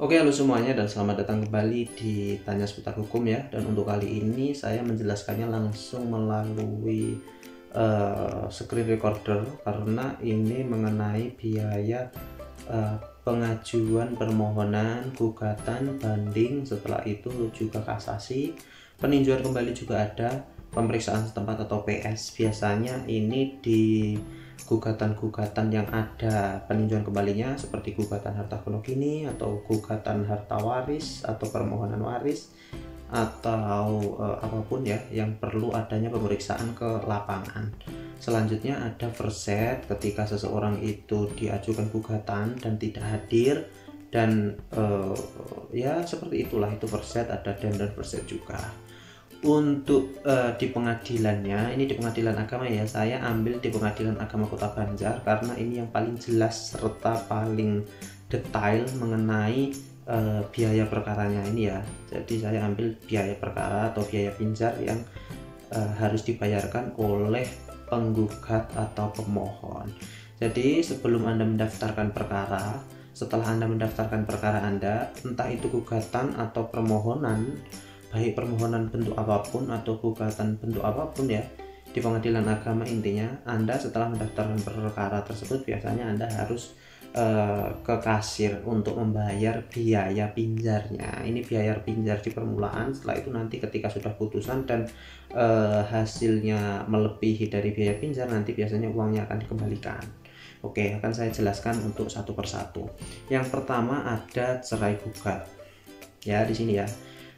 Oke, halo semuanya dan selamat datang kembali di Tanya Seputar Hukum ya. Dan untuk kali ini saya menjelaskannya langsung melalui screen recorder karena ini mengenai biaya pengajuan permohonan, gugatan, banding, setelah itu juga kasasi, peninjauan kembali juga ada, pemeriksaan setempat atau PS. Biasanya ini di gugatan-gugatan yang ada peninjauan kembalinya seperti gugatan harta gono gini atau gugatan harta waris atau permohonan waris atau apapun ya yang perlu adanya pemeriksaan ke lapangan. Selanjutnya ada verset ketika seseorang itu diajukan gugatan dan tidak hadir dan ya seperti itulah, itu verset, ada dan verset juga. Untuk di pengadilannya, ini di pengadilan agama ya, saya ambil di pengadilan agama Kota Banjar karena ini yang paling jelas serta paling detail mengenai biaya perkaranya ini ya. Jadi saya ambil biaya perkara atau biaya pinjar yang harus dibayarkan oleh penggugat atau pemohon. Jadi sebelum Anda mendaftarkan perkara, setelah Anda mendaftarkan perkara Anda, entah itu gugatan atau permohonan, baik permohonan bentuk apapun atau gugatan bentuk apapun ya, di pengadilan agama intinya Anda setelah mendaftarkan perkara tersebut biasanya Anda harus ke kasir untuk membayar biaya pinjarnya. Ini biaya pinjar di permulaan, setelah itu nanti ketika sudah putusan dan hasilnya melebihi dari biaya pinjar, nanti biasanya uangnya akan dikembalikan. Oke, akan saya jelaskan untuk satu persatu. Yang pertama ada cerai gugat. Ya, di sini ya.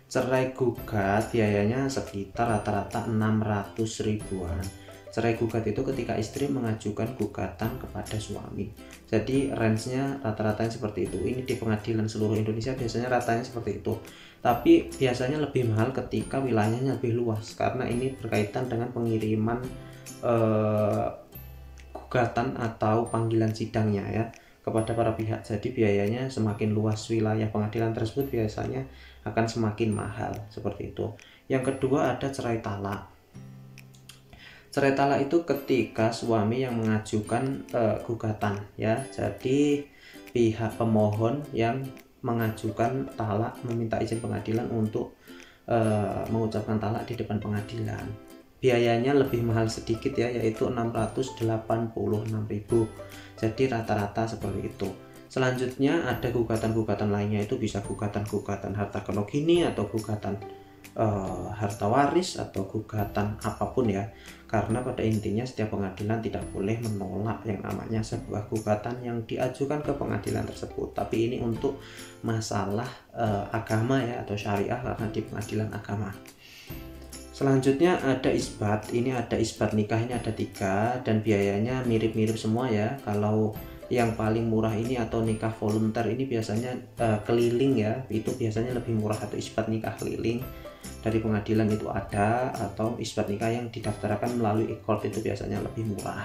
Cerai gugat biayanya sekitar rata-rata 600 ribuan. Cerai gugat itu ketika istri mengajukan gugatan kepada suami. Jadi range-nya rata-ratanya seperti itu. Ini di pengadilan seluruh Indonesia biasanya ratanya seperti itu. Tapi biasanya lebih mahal ketika wilayahnya lebih luas karena ini berkaitan dengan pengiriman gugatan atau panggilan sidangnya ya kepada para pihak. Jadi biayanya semakin luas wilayah pengadilan tersebut biasanya akan semakin mahal, seperti itu. Yang kedua ada cerai talak. Cerai talak itu ketika suami yang mengajukan gugatan ya. Jadi pihak pemohon yang mengajukan talak meminta izin pengadilan untuk mengucapkan talak di depan pengadilan. Biayanya lebih mahal sedikit ya, yaitu 686.000. Jadi rata-rata seperti itu. Selanjutnya ada gugatan-gugatan lainnya, itu bisa gugatan-gugatan harta gono gini atau gugatan harta waris atau gugatan apapun ya. Karena pada intinya setiap pengadilan tidak boleh menolak yang namanya sebuah gugatan yang diajukan ke pengadilan tersebut. Tapi ini untuk masalah agama ya atau syariah karena di pengadilan agama. Selanjutnya ada isbat. Ini ada isbat nikah, ini ada 3 dan biayanya mirip-mirip semua ya. Kalau yang paling murah ini atau nikah volunteer ini biasanya keliling ya, itu biasanya lebih murah. Atau isbat nikah keliling dari pengadilan itu ada, atau isbat nikah yang didaftarkan melalui e-court itu biasanya lebih murah.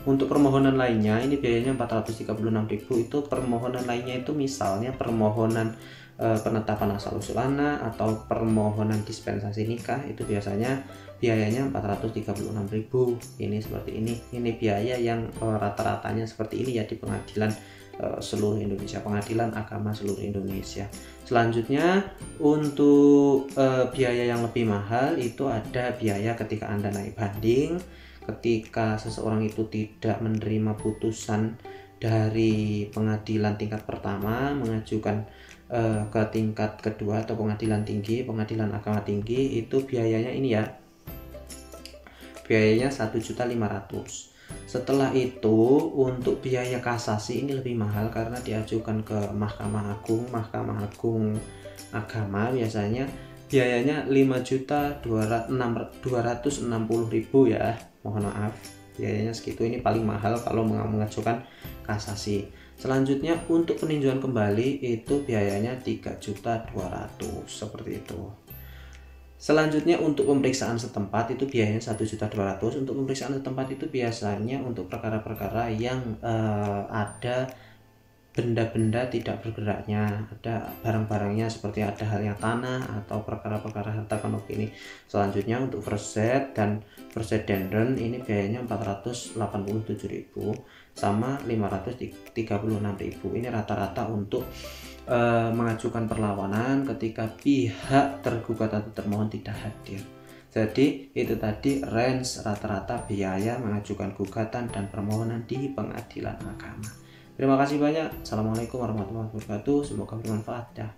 Untuk permohonan lainnya ini biayanya 436.000. Itu permohonan lainnya itu misalnya permohonan penetapan asal-usul anak atau permohonan dispensasi nikah, itu biasanya biayanya 436.000. Ini seperti ini biaya yang rata-ratanya seperti ini ya di pengadilan seluruh Indonesia, pengadilan agama seluruh Indonesia. Selanjutnya untuk biaya yang lebih mahal itu ada biaya ketika Anda naik banding, ketika seseorang itu tidak menerima putusan dari pengadilan tingkat pertama mengajukan ke tingkat kedua atau pengadilan tinggi, pengadilan agama tinggi, itu biayanya ini ya, biayanya 1.500.000. Setelah itu untuk biaya kasasi ini lebih mahal karena diajukan ke Mahkamah Agung agama, biasanya biayanya 5.260.000 ya, mohon maaf biayanya segitu. Ini paling mahal kalau mengajukan kasasi. Selanjutnya untuk peninjauan kembali itu biayanya 3.200.000 seperti itu. Selanjutnya untuk pemeriksaan setempat itu biayanya 1.200.000. Untuk pemeriksaan setempat itu biasanya untuk perkara-perkara yang ada benda-benda tidak bergeraknya, ada barang-barangnya seperti ada halnya tanah atau perkara-perkara harta karun ini. Selanjutnya untuk first set dan first set dendron ini biayanya 487.000 sama 536.000. Ini rata-rata untuk mengajukan perlawanan ketika pihak tergugat atau termohon tidak hadir. Jadi itu tadi range rata-rata biaya mengajukan gugatan dan permohonan di pengadilan agama. Terima kasih banyak. Assalamualaikum warahmatullahi wabarakatuh. Semoga bermanfaat ya.